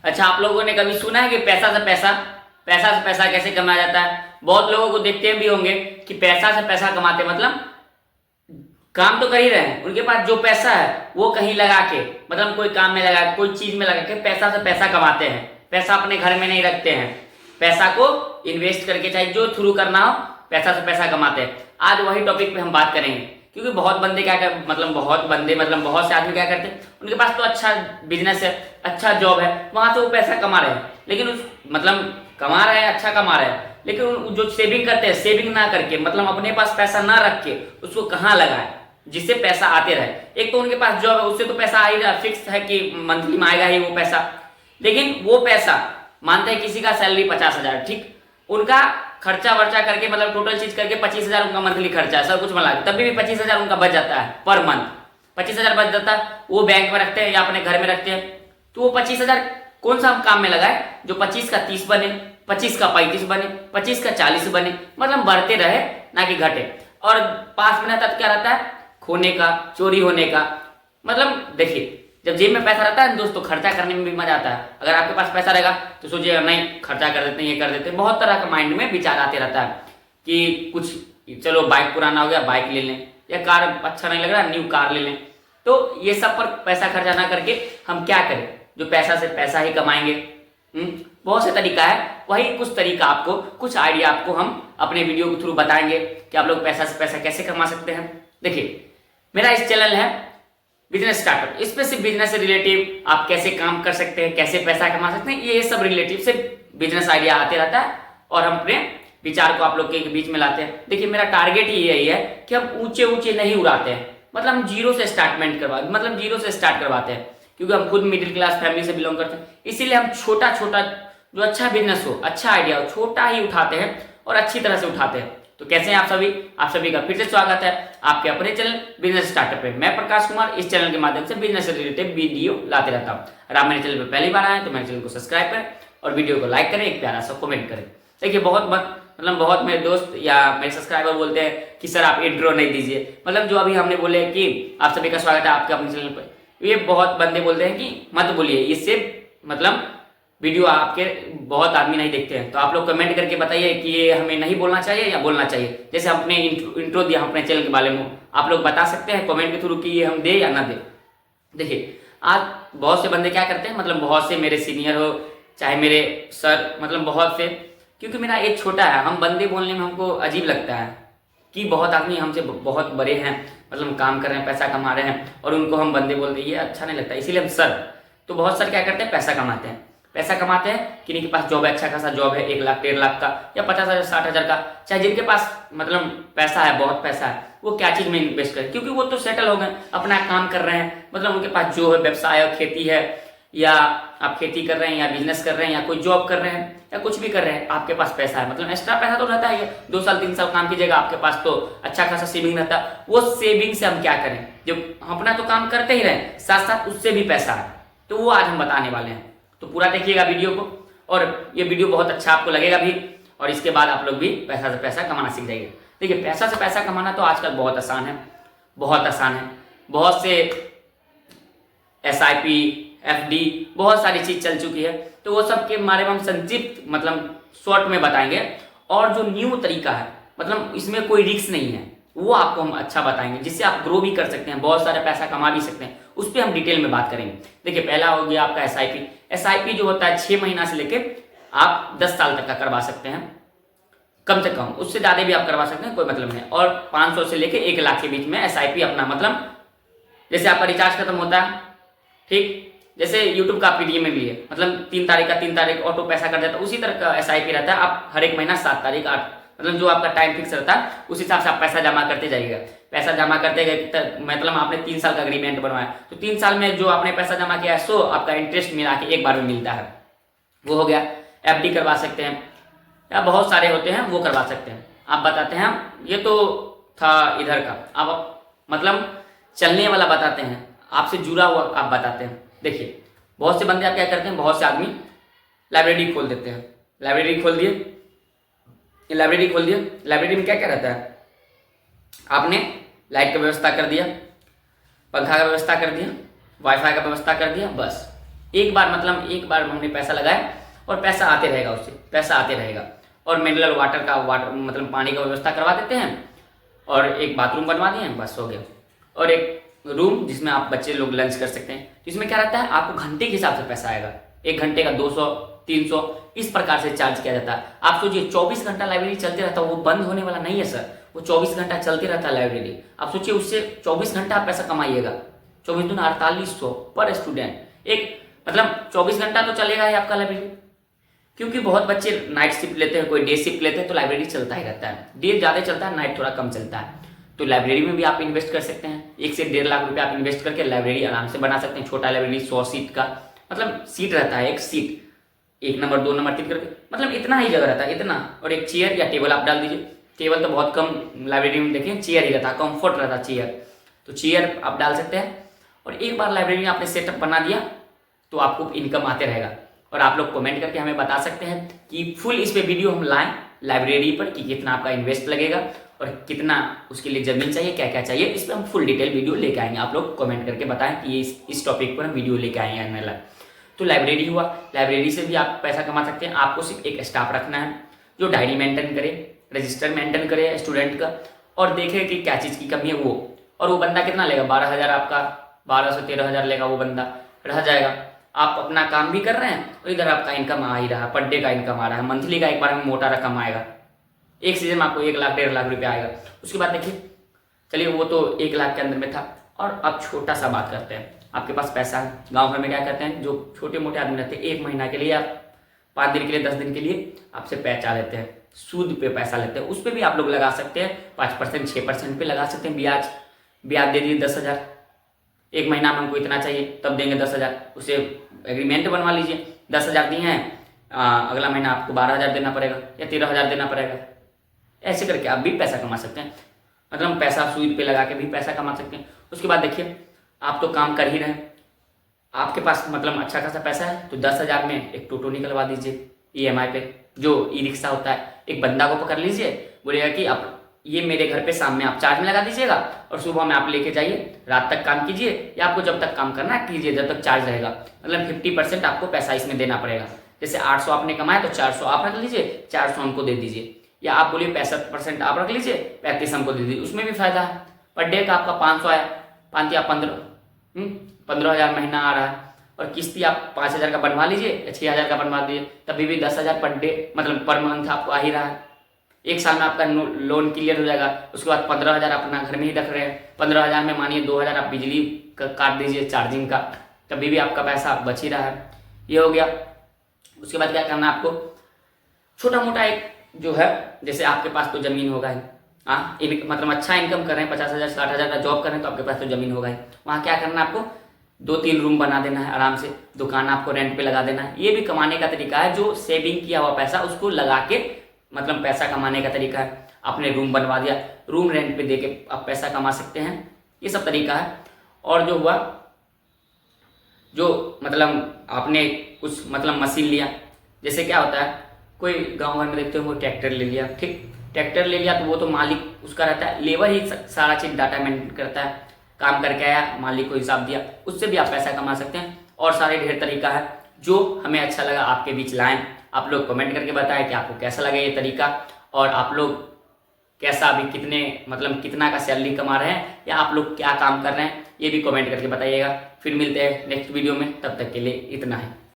अच्छा, आप लोगों ने कभी सुना है कि पैसा से पैसा कैसे कमाया जाता है? बहुत लोगों को देखते भी होंगे कि पैसा से पैसा कमाते मतलब काम तो कर ही रहे हैं, उनके पास जो पैसा है वो कहीं लगा के मतलब कोई काम में लगा के, कोई चीज में लगा के पैसा से पैसा कमाते हैं। पैसा अपने घर में नहीं रखते हैं, पैसा को इन्वेस्ट करके चाहे जो थ्रू करना हो पैसा से पैसा कमाते हैं। आज वही टॉपिक पे हम बात करेंगे, क्योंकि बहुत बंदे क्या कर मतलब बहुत से आदमी क्या करते हैं, उनके पास तो अच्छा बिजनेस है, अच्छा जॉब है, वहां से वो पैसा कमा रहे हैं, लेकिन उस मतलब कमा रहे हैं, अच्छा कमा रहे हैं, लेकिन जो सेविंग करते हैं, सेविंग ना करके मतलब अपने पास पैसा ना रख के उसको कहाँ लगाए जिससे पैसा आते रहे। एक तो उनके पास जॉब है, उससे तो पैसा आ ही रहा, फिक्स है कि मंथली में आएगा ही वो पैसा, लेकिन वो पैसा मानते हैं किसी का सैलरी 50,000, ठीक, उनका खर्चा वर्चा करके मतलब टोटल चीज करके 25,000 उनका मंथली खर्चा है, सब कुछ मिला के तभी भी 25,000 उनका बच जाता है पर मंथ। 25,000 बच जाता है, वो बैंक में रखते हैं या अपने घर में रखते हैं, तो वो 25,000 कौन सा हम काम में लगाए जो 25 का 30 बने, 25 का 35 बने, 25 का 40 बने, मतलब बढ़ते रहे ना कि घटे। और 5 मिनट तक क्या रहता है, खोने का, चोरी होने का। मतलब देखिए, जब जेब में पैसा रहता है दोस्तों, खर्चा करने में भी मजा आता है। अगर आपके पास पैसा रहेगा तो सोचिएगा नहीं खर्चा कर देते हैं, ये कर देते हैं, बहुत तरह का माइंड में विचार आते रहता है कि कुछ चलो बाइक पुराना हो गया बाइक ले लें, या कार अच्छा नहीं लग रहा न्यू कार ले लें। तो ये सब पर पैसा खर्चा ना करके हम क्या करें जो पैसा से पैसा ही कमाएंगे। बहुत से तरीका है, वही कुछ तरीका आपको, कुछ आइडिया आपको हम अपने वीडियो के थ्रू बताएंगे कि आप लोग पैसा से पैसा कैसे कमा सकते हैं। देखिए, मेरा इस चैनल है बिजनेस स्टार्टअप, इस पे सिर्फ बिजनेस से रिलेटिव आप कैसे काम कर सकते हैं, कैसे पैसा कमा सकते हैं, ये सब रिलेटिव से बिजनेस आइडिया आते रहता है और हम अपने विचार को आप लोग के बीच में लाते हैं। देखिए, मेरा टारगेट ही यही है कि हम ऊंचे ऊंचे नहीं उड़ाते हैं, मतलब हम जीरो से जीरो से स्टार्ट करवाते हैं, क्योंकि हम खुद मिडिल क्लास फैमिली से बिलोंग करते हैं, इसीलिए हम छोटा छोटा जो अच्छा बिजनेस हो, अच्छा आइडिया हो, छोटा ही उठाते हैं और अच्छी तरह से उठाते हैं। तो कैसे हैं आप सभी का फिर से स्वागत है आपके अपने चैनल बिजनेस स्टार्टअप पे। मैं प्रकाश कुमार इस चैनल के माध्यम से बिजनेस से रिलेटेड वीडियो लाते रहता हूँ। अगर आप मेरे चैनल पे पहली बार आए तो मेरे चैनल को सब्सक्राइब करें और वीडियो को लाइक करें, एक प्यारा सा कमेंट करें। देखिए, बहुत मेरे दोस्त या मेरे सब्सक्राइबर बोलते हैं कि सर आप इंट्रो नहीं दीजिए, मतलब जो अभी हमने बोले कि आप सभी का स्वागत है आपके अपने चैनल पर, ये बहुत बंदे बोलते हैं कि मत बोलिए, इससे मतलब वीडियो आपके बहुत आदमी नहीं देखते हैं। तो आप लोग कमेंट करके बताइए कि ये हमें नहीं बोलना चाहिए या बोलना चाहिए। जैसे हमने इंट्रो दिया अपने चैनल के बारे में, आप लोग बता सकते हैं कमेंट के थ्रू कि ये हम दे या ना दे। देखिए, आज बहुत से बंदे क्या करते हैं, मतलब बहुत से मेरे सीनियर हो चाहे मेरे सर, मतलब बहुत से, क्योंकि मेरा एज छोटा है, हम बंदे बोलने में हमको अजीब लगता है कि बहुत आदमी हमसे बहुत बड़े हैं, मतलब काम कर रहे हैं, पैसा कमा रहे हैं और उनको हम बंदे बोलते हैं, ये अच्छा नहीं लगता, इसीलिए हम सर। तो बहुत सर क्या करते हैं, पैसा कमाते हैं, किन्हीं के पास जॉब है, अच्छा खासा जॉब है, 1 लाख 1.5 लाख का या 50,000 60,000 का, चाहे जिनके पास मतलब पैसा है, बहुत पैसा है, वो क्या चीज में इन्वेस्ट करें, क्योंकि वो तो सेटल हो गए, अपना काम कर रहे हैं, मतलब उनके पास जो है व्यवसाय है, खेती है, या आप खेती कर रहे हैं या बिजनेस कर रहे हैं या कोई जॉब कर रहे हैं या कुछ भी कर रहे हैं, आपके पास पैसा है, मतलब एक्स्ट्रा पैसा तो रहता है, 2 साल 3 साल काम कीजिएगा, आपके पास तो अच्छा खासा सेविंग रहता है। वो सेविंग से हम क्या करें, जो अपना तो काम करते ही रहे, साथ साथ उससे भी पैसा है, तो वो आज हम बताने वाले हैं। तो पूरा देखिएगा वीडियो को, और ये वीडियो बहुत अच्छा आपको लगेगा भी, और इसके बाद आप लोग भी पैसा से पैसा कमाना सीख जाइए। देखिए, पैसा से पैसा कमाना तो आजकल बहुत आसान है, बहुत से SIP FD बहुत सारी चीज चल चुकी है, तो वो सब के बारे में हम संक्षिप्त मतलब शॉर्ट में बताएंगे। और जो न्यू तरीका है, मतलब इसमें कोई रिस्क नहीं है, वो आपको हम अच्छा बताएंगे, जिससे आप ग्रो भी कर सकते हैं, बहुत सारा पैसा कमा भी सकते हैं, उस पर हम डिटेल में बात करेंगे। देखिए, पहला हो गया आपका SIP जो होता है 6 महीना से लेके आप 10 साल तक का करवा सकते हैं, कम से कम, उससे ज्यादा भी आप करवा सकते हैं, कोई मतलब नहीं। और 500 से लेके 1 लाख के बीच में SIP अपना, मतलब जैसे आपका रिचार्ज खत्म होता है, ठीक, जैसे यूट्यूब का पीडीएम में भी है, मतलब 3 तारीख ऑटो पैसा कर देता है, उसी तरह का SIP रहता है। आप हर एक महीना 7 तारीख 8, मतलब जो आपका टाइम फिक्स रहता है उस हिसाब से आप पैसा जमा करते जाइएगा। पैसा जमा करते गए, मतलब आपने 3 साल का अग्रीमेंट बनवाया, तो 3 साल में जो आपने पैसा जमा किया है सो आपका इंटरेस्ट मिला के एक बार में मिलता है, वो हो गया। FD करवा सकते हैं, या बहुत सारे होते हैं वो करवा सकते हैं। आप बताते हैं, ये तो था इधर का, आप मतलब चलने वाला बताते हैं, आपसे जुड़ा हुआ आप बताते हैं। देखिए, बहुत से बंदे आप क्या करते हैं, बहुत से आदमी लाइब्रेरी खोल देते हैं, लाइब्रेरी खोल दिए, लाइब्रेरी में क्या क्या रहता है, आपने लाइट का व्यवस्था कर दिया, पंखा का व्यवस्था कर दिया, वाईफाई का व्यवस्था कर दिया, बस एक बार हमने पैसा लगाया और पैसा आते रहेगा, उससे पैसा आते रहेगा। और मिनरल वाटर मतलब पानी का व्यवस्था करवा देते हैं, और एक बाथरूम बनवा दिए हैं, बस हो गया। और एक रूम जिसमें आप बच्चे लोग लंच कर सकते हैं। तो इसमें क्या रहता है, आपको घंटे के हिसाब से पैसा आएगा, 1 घंटे का 200 300 इस प्रकार से चार्ज किया जाता है। आप सोचिए 24 घंटा लाइब्रेरी चलते रहता है, वो बंद होने वाला नहीं है सर, वो 24 घंटा चलते रहता है लाइब्रेरी। आप सोचिए उससे 24 घंटा आप पैसा कमाइएगा, 24 दूना 4800 पर स्टूडेंट। एक मतलब 24 घंटा तो चलेगा ही आपका लाइब्रेरी, क्योंकि बहुत बच्चे नाइट शिफ्ट लेते हैं, कोई डे शिफ्ट लेते हैं, तो लाइब्रेरी चलता ही रहता है। डे ज़्यादा चलता है, नाइट थोड़ा कम चलता है। तो लाइब्रेरी में भी आप इन्वेस्ट कर सकते हैं, 1 से 1.5 लाख रुपए आप इन्वेस्ट करके लाइब्रेरी आराम से बना सकते हैं। छोटा लाइब्रेरी 100 सीट का, मतलब सीट रहता है, एक सीट 1 नंबर 2 नंबर 3 करके, मतलब इतना ही जगह रहता है, इतना। और एक चेयर या टेबल आप डाल दीजिए। टेबल तो बहुत कम लाइब्रेरी में देखिए, चेयर ही रहता है, कम्फर्ट रहता है चेयर, तो चेयर आप डाल सकते हैं। और एक बार लाइब्रेरी में आपने सेटअप बना दिया तो आपको इनकम आते रहेगा। और आप लोग कमेंट करके हमें बता सकते हैं कि फुल इस पे वीडियो हम लाएं लाइब्रेरी पर, कि कितना आपका इन्वेस्ट लगेगा और कितना उसके लिए जमीन चाहिए, क्या क्या चाहिए, इस पर हम फुल डिटेल वीडियो लेके आएंगे। आप लोग कमेंट करके बताएं कि इस टॉपिक पर हम वीडियो लेके आएंगे आने वाला। तो लाइब्रेरी हुआ, लाइब्रेरी से भी आप पैसा कमा सकते हैं। आपको सिर्फ एक स्टाफ रखना है जो डायरी मेंटेन करे, रजिस्टर मेंटेन करे स्टूडेंट का, और देखे कि क्या चीज़ की कमी है वो। और वो बंदा कितना लेगा, 12,000 आपका, 12 से 13,000 लेगा वो बंदा, रह जाएगा। आप अपना काम भी कर रहे हैं और इधर आपका इनकम आ ही रहा है, पर डे का इनकम आ रहा है, मंथली का एक बार में मोटा रकम आएगा। एक सीजन में आपको 1 लाख 1.5 लाख रुपया आएगा। उसके बाद देखिए, चलिए वो तो 1 लाख के अंदर में था। और अब छोटा सा बात करते हैं, आपके पास पैसा है, गाँव घर में क्या करते हैं, जो छोटे मोटे आदमी रहते हैं, 1 महीना के लिए या 5 दिन के लिए 10 दिन के लिए आपसे पैसा लेते हैं, सूद पे पैसा लेते हैं। उस पर भी आप लोग लगा सकते हैं, 5% 6% पे लगा सकते हैं। ब्याज दे दिए 10,000, 1 महीना में हमको इतना चाहिए, तब देंगे 10,000। उसे एग्रीमेंट बनवा लीजिए, 10,000 दिए हैं, अगला महीना आपको 12,000 देना पड़ेगा या 13,000 देना पड़ेगा। ऐसे करके आप भी पैसा कमा सकते हैं, मतलब पैसा सूद पे लगा के भी पैसा कमा सकते हैं। उसके बाद देखिए, आप तो काम कर ही रहे हैं, आपके पास मतलब अच्छा खासा पैसा है, तो 10,000 में एक टोटो निकलवा दीजिए EMI पे, जो ई रिक्शा होता है। एक बंदा को पकड़ लीजिए, बोलेगा कि आप ये मेरे घर पे शाम में आप चार्ज में लगा दीजिएगा और सुबह में आप लेके जाइए, रात तक काम कीजिए, या आपको जब तक काम करना है कीजिए, जब तक चार्ज रहेगा। मतलब 50% आपको पैसा इसमें देना पड़ेगा। जैसे 800 आपने कमाया तो 400 आप रख लीजिए, 400 हमको दे दीजिए, या आप बोलिए 65% आप रख लीजिए, 35 हमको दे दीजिए, उसमें भी फायदा है। पर डे का आपका 500 आया, 5 या 15,000 महीना आ रहा है। और किस्ती आप 5,000 का बनवा लीजिए या 6,000 का बनवा दीजिए, तभी भी 10,000 पर डे मतलब पर मंथ आपको आ ही रहा है। 1 साल में आपका लोन क्लियर हो जाएगा। उसके बाद 15,000 अपना घर में ही रख रहे हैं, 15,000 में मानिए 2,000 आप बिजली का काट दीजिए चार्जिंग का, तभी भी आपका पैसा बच ही रहा है। ये हो गया। उसके बाद क्या करना है आपको, छोटा मोटा एक जो है, जैसे आपके पास तो जमीन होगा ही, हाँ मतलब अच्छा इनकम कर रहे हैं, 50,000 60,000 का जॉब कर रहे हैं, तो आपके पास तो जमीन होगा ही। वहाँ क्या करना है आपको, 2-3 रूम बना देना है आराम से, दुकान आपको रेंट पे लगा देना है। ये भी कमाने का तरीका है, जो सेविंग किया हुआ पैसा उसको लगा के मतलब पैसा कमाने का तरीका है। आपने रूम बनवा दिया, रूम रेंट पे दे के आप पैसा कमा सकते हैं, ये सब तरीका है। और जो हुआ, जो मतलब आपने कुछ मतलब मशीन लिया, जैसे क्या होता है, कोई गांव घर में देखते हो वो ट्रैक्टर ले लिया, ठीक, ट्रैक्टर ले लिया तो वो तो मालिक उसका रहता है, लेबर ही सारा चीज़ डाटा मेंटेन करता है, काम करके आया, मालिक को हिसाब दिया, उससे भी आप पैसा कमा सकते हैं। और सारे ढेर तरीका है, जो हमें अच्छा लगा आपके बीच लाएं। आप लोग कमेंट करके बताएं कि आपको कैसा लगा ये तरीका, और आप लोग कैसा अभी कितने मतलब कितना का सैलरी कमा रहे हैं, या आप लोग क्या काम कर रहे हैं, ये भी कमेंट करके बताइएगा। फिर मिलते हैं नेक्स्ट वीडियो में, तब तक के लिए इतना है।